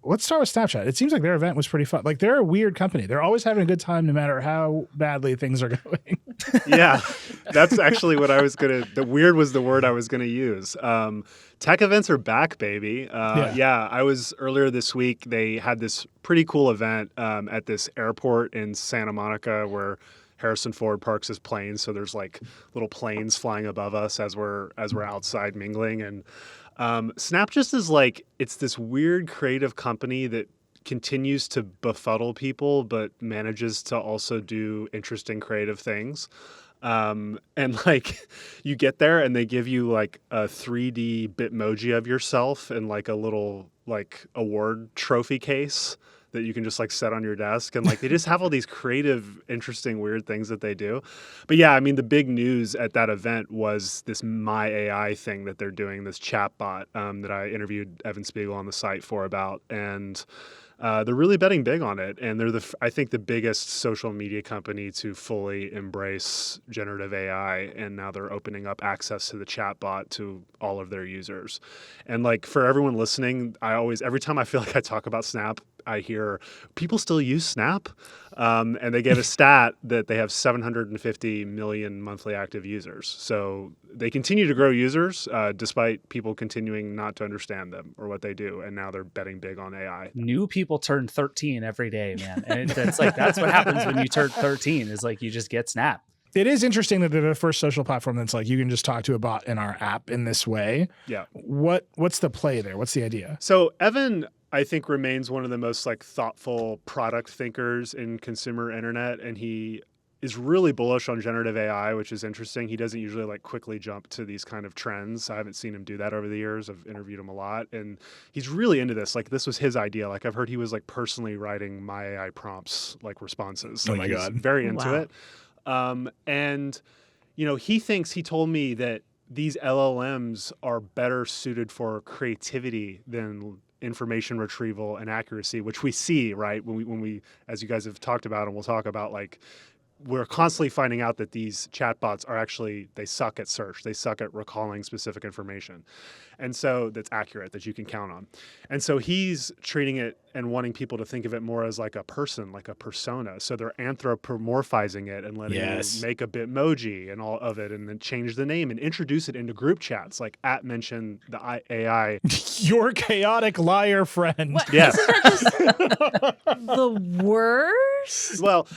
let's start with Snapchat. It seems like their event was pretty fun. Like, they're a weird company. They're always having a good time no matter how badly things are going. Yeah, that's actually what I was the weird was the word I was going to use. Tech events are back, baby. Yeah, I was earlier this week. They had this pretty cool event at this airport in Santa Monica where Harrison Ford parks his planes. So there's like little planes flying above us as we're outside mingling. And Snap just is like, it's this weird creative company that continues to befuddle people, but manages to also do interesting creative things. And like you get there and they give you like a 3D Bitmoji of yourself and like a little like award trophy case that you can just like set on your desk. And like they just have all these creative, interesting, weird things that they do. But yeah, I mean, the big news at that event was this My AI thing that they're doing, this chatbot that I interviewed Evan Spiegel on the site for about. And they're really betting big on it, and they're I think the biggest social media company to fully embrace generative AI, and now they're opening up access to the chatbot to all of their users. And like for everyone listening, every time I feel like I talk about Snap, I hear people still use Snap, and they gave a stat that they have 750 million monthly active users. So they continue to grow users despite people continuing not to understand them or what they do, and now they're betting big on AI. New people turn 13 every day, man, and that's what happens when you turn 13. Is like you just get Snap. It is interesting that they're the first social platform that's like you can just talk to a bot in our app in this way. Yeah. What's the play there? What's the idea? So Evan, I think, remains one of the most like thoughtful product thinkers in consumer internet, and he is really bullish on generative AI, which is interesting. He doesn't usually like quickly jump to these kind of trends. I haven't seen him do that over the years. I've interviewed him a lot, and he's really into this. Like this was his idea. Like I've heard he was like personally writing My AI prompts, like responses. Oh like, my God. He's very into Wow. it. And you know, he told me that these LLMs are better suited for creativity than information retrieval and accuracy, which we see, right? When we, as you guys have talked about, and we'll talk about, like, we're constantly finding out that these chatbots are actually, they suck at search. They suck at recalling specific information. And so that's accurate, that you can count on. And so he's treating it and wanting people to think of it more as like a person, like a persona. So they're anthropomorphizing it and letting you make a Bitmoji and all of it, and then change the name and introduce it into group chats, like mention the AI. Your chaotic liar friend. What? Yes. Isn't that just the worst? Well,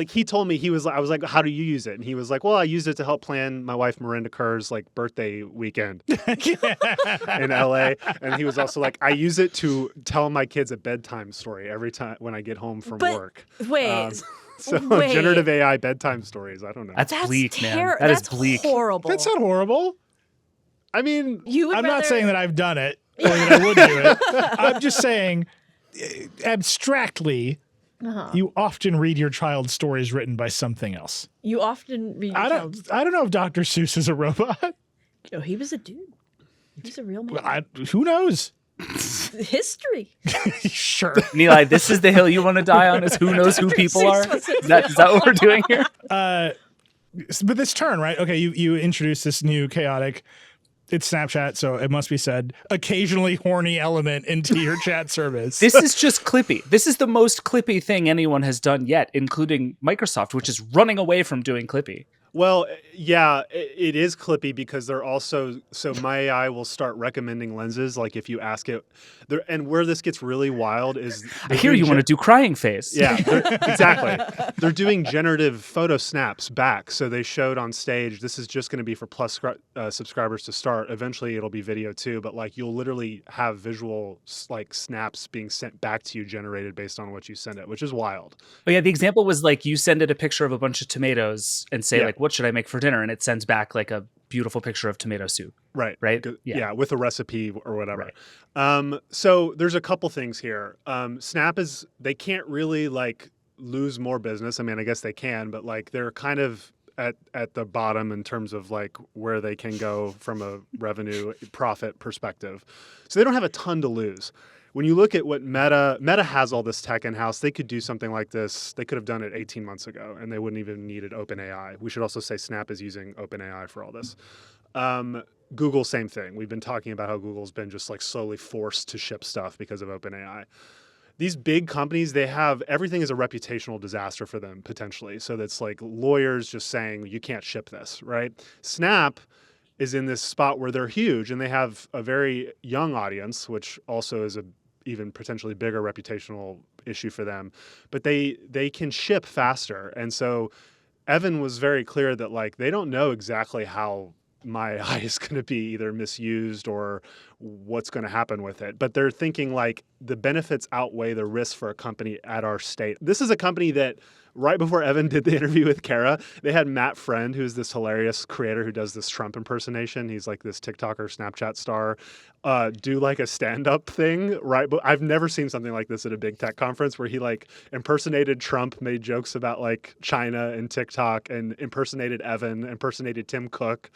he told me, I was like, how do you use it? And he was like, well, I used it to help plan my wife Miranda Kerr's like birthday weekend in LA. And he was also like, I use it to tell my kids a bedtime story every time when I get home from work. Wait. So Wait. generative AI bedtime stories. I don't know. That's bleak, man. That is bleak. Horrible. That's not horrible. I mean, I'm not saying that I've done it or that I would do it. I'm just saying, abstractly, you often read your child's stories written by something else. You often read. I don't know if Dr. Seuss is a robot. No, he was a dude. He was a real man. Who knows? History. Sure. Neeli, this is the hill you want to die on, is who knows who people are? Is that what we're doing here? But this turn, right? Okay, you introduce this new chaotic, it's Snapchat, so it must be said, occasionally horny element into your chat service. This is just Clippy. This is the most Clippy thing anyone has done yet, including Microsoft, which is running away from doing Clippy. Well, yeah, it is Clippy because they're also, so My AI will start recommending lenses, like if you ask it. And where this gets really wild is... I hear you want to do crying face. Yeah, exactly. They're doing generative photo snaps back. So they showed on stage, this is just going to be for Plus subscribers to start. Eventually it'll be video too, but like you'll literally have visual like snaps being sent back to you generated based on what you send it, which is wild. Oh yeah, the example was like you send it a picture of a bunch of tomatoes and say like, what should I make for dinner? And it sends back like a beautiful picture of tomato soup. Right. Yeah, with a recipe or whatever. Right. So there's a couple things here. Snap they can't really like lose more business. I mean, I guess they can, but like they're kind of at the bottom in terms of like where they can go from a revenue profit perspective. So they don't have a ton to lose. When you look at what Meta has all this tech in-house, they could do something like this. They could have done it 18 months ago, and they wouldn't even needed OpenAI. We should also say Snap is using OpenAI for all this. Google, same thing. We've been talking about how Google's been just like slowly forced to ship stuff because of OpenAI. these big companies, they have everything is a reputational disaster for them potentially. So that's like lawyers just saying you can't ship this, right? Snap is in this spot where they're huge and they have a very young audience, which also is a even potentially bigger reputational issue for them. But they can ship faster, and so Evan was very clear that like they don't know exactly how my AI is going to be either misused or what's going to happen with it. But they're thinking like the benefits outweigh the risks for a company at our state. This is a company that right before Evan did the interview with Kara, they had Matt Friend, who's this hilarious creator who does this Trump impersonation. He's like this TikToker, Snapchat star, do like a stand-up thing, right? But I've never seen something like this at a big tech conference where he like impersonated Trump, made jokes about like China and TikTok, and impersonated Evan, impersonated Tim Cook,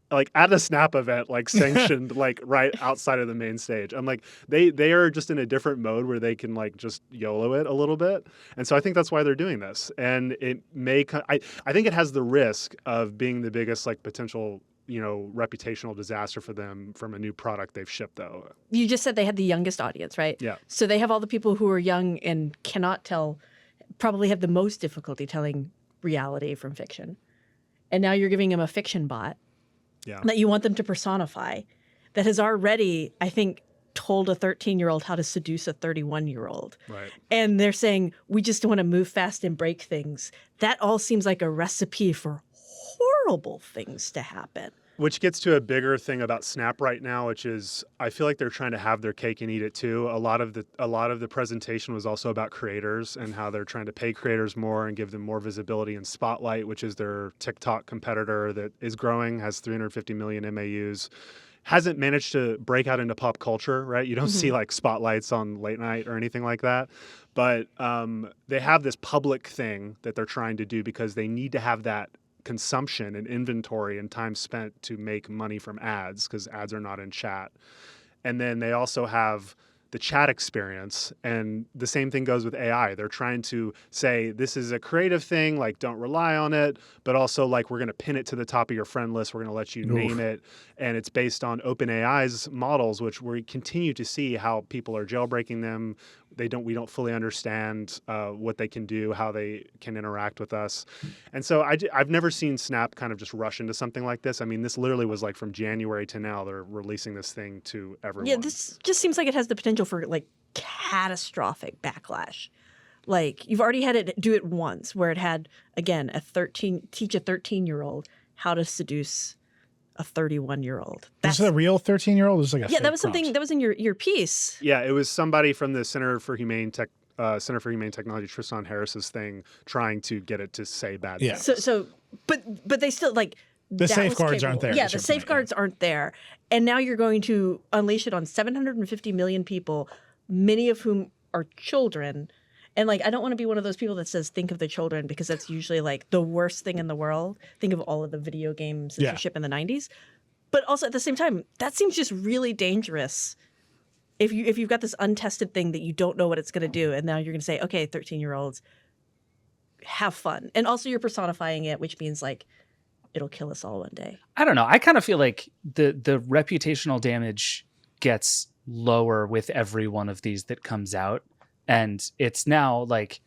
like at a Snap event, like sanctioned, like right outside of the main stage. I'm like, they are just in a different mode where they can like just YOLO it a little bit. And so I think that's why they're doing this. And it may, I think it has the risk of being the biggest like potential, reputational disaster for them from a new product they've shipped though. You just said they had the youngest audience, right? Yeah. So they have all the people who are young and cannot tell, probably have the most difficulty telling reality from fiction. And now you're giving them a fiction bot that you want them to personify that has already, I think, told a 13-year-old how to seduce a 31-year-old. Right. And they're saying, we just want to move fast and break things. That all seems like a recipe for horrible things to happen. Which gets to a bigger thing about Snap right now, which is I feel like they're trying to have their cake and eat it too. A lot of the presentation was also about creators and how they're trying to pay creators more and give them more visibility in Spotlight, which is their TikTok competitor that is growing, has 350 million MAUs. Hasn't managed to break out into pop culture, right? You don't see like spotlights on late night or anything like that. But they have this public thing that they're trying to do because they need to have that consumption and inventory and time spent to make money from ads because ads are not in chat. And then they also have the chat experience. And the same thing goes with AI. They're trying to say, this is a creative thing, like don't rely on it, but also like we're going to pin it to the top of your friend list. We're going to let you name it. And it's based on OpenAI's models, which we continue to see how people are jailbreaking them. We don't fully understand what they can do, how they can interact with us. And so I've never seen Snap kind of just rush into something like this. I mean, this literally was like from January to now, they're releasing this thing to everyone. Yeah, this just seems like it has the potential for like catastrophic backlash. Like you've already had it do it once where it had, again, teach a 13-year-old how to seduce a 31-year-old. Is it a real 13-year-old? It was like a that was something that was in your piece. Yeah, it was somebody from the Center for Humane Technology, Tristan Harris's thing, trying to get it to say bad things. So, but they still like the safeguards aren't there. Yeah, the safeguards aren't there, and now you're going to unleash it on 750 million people, many of whom are children. And like, I don't want to be one of those people that says, think of the children, because that's usually like the worst thing in the world. Think of all of the video games that ship in the 90s. But also at the same time, that seems just really dangerous. If you've got this untested thing that you don't know what it's going to do, and now you're going to say, okay, 13-year-olds, have fun. And also you're personifying it, which means like, it'll kill us all one day. I don't know. I kind of feel like the reputational damage gets lower with every one of these that comes out. And it's now like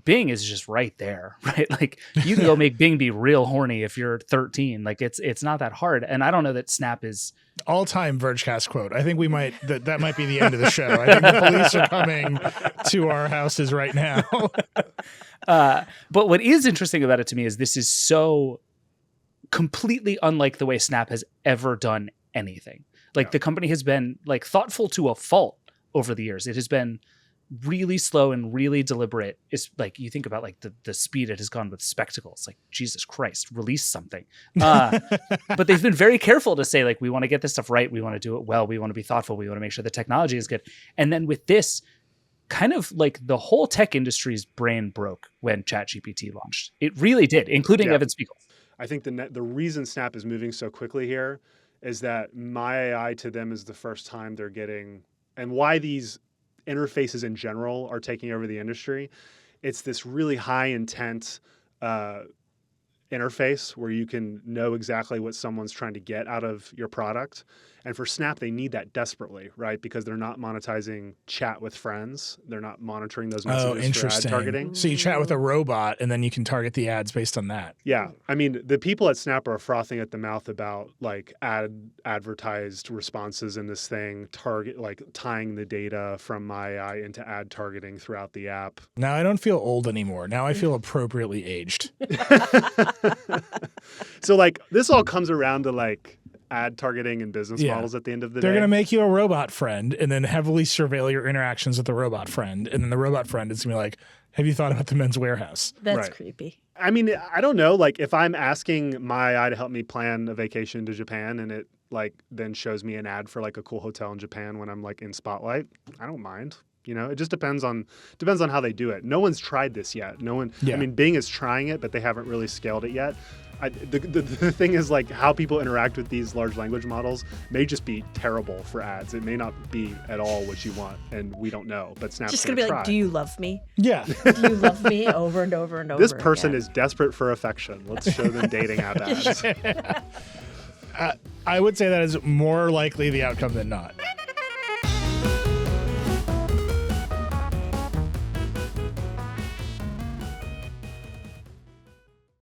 Bing is just right there, right? Like you can go make Bing be real horny if you're 13. Like it's not that hard. And I don't know that Snap is all-time Vergecast quote. I think we might that might be the end of the show. I think the police are coming to our houses right now. But what is interesting about it to me is this is so completely unlike the way Snap has ever done anything. Like the company has been like thoughtful to a fault over the years. It has been really slow and really deliberate. It's like you think about like the speed it has gone with Spectacles. Like Jesus Christ, release something. But they've been very careful to say like we want to get this stuff right. We want to do it well. We want to be thoughtful. We want to make sure the technology is good. And then with this, kind of like the whole tech industry's brain broke when ChatGPT launched. It really did, including Evan Spiegel. I think the reason Snap is moving so quickly here is that my AI to them is the first time they're getting, and why these interfaces in general are taking over the industry. It's this really high intent interface where you can know exactly what someone's trying to get out of your product. And for Snap, they need that desperately, right? Because they're not monetizing chat with friends. They're not monitoring those messages for ad interesting. targeting. So you chat with a robot, and then you can target the ads based on that. Yeah. I mean, the people at Snap are frothing at the mouth about like advertised responses in this thing, like tying the data from my AI into ad targeting throughout the app. Now I don't feel old anymore. Now I feel appropriately aged. So like this all comes around to like ad targeting and business models at the end of the They're day. going to make you a robot friend and then heavily surveil your interactions with the robot friend. And then the robot friend is going to be like, have you thought about the Men's Warehouse? That's Right. creepy. I mean, I don't know. Like if I'm asking my AI to help me plan a vacation to Japan and it like then shows me an ad for like a cool hotel in Japan when I'm like in Spotlight, I don't mind. You know, it just depends on how they do it. No one's tried this yet. No one. Yeah. I mean, Bing is trying it, but they haven't really scaled it yet. The thing is like how people interact with these large language models may just be terrible for ads. It may not be at all what you want, and we don't know. But Snap's Just gonna be try. like, do you love me? Yeah. Do you love me? Over and over and over. This person again. is desperate for affection. Let's show them dating app ads. I would say that is more likely the outcome than not.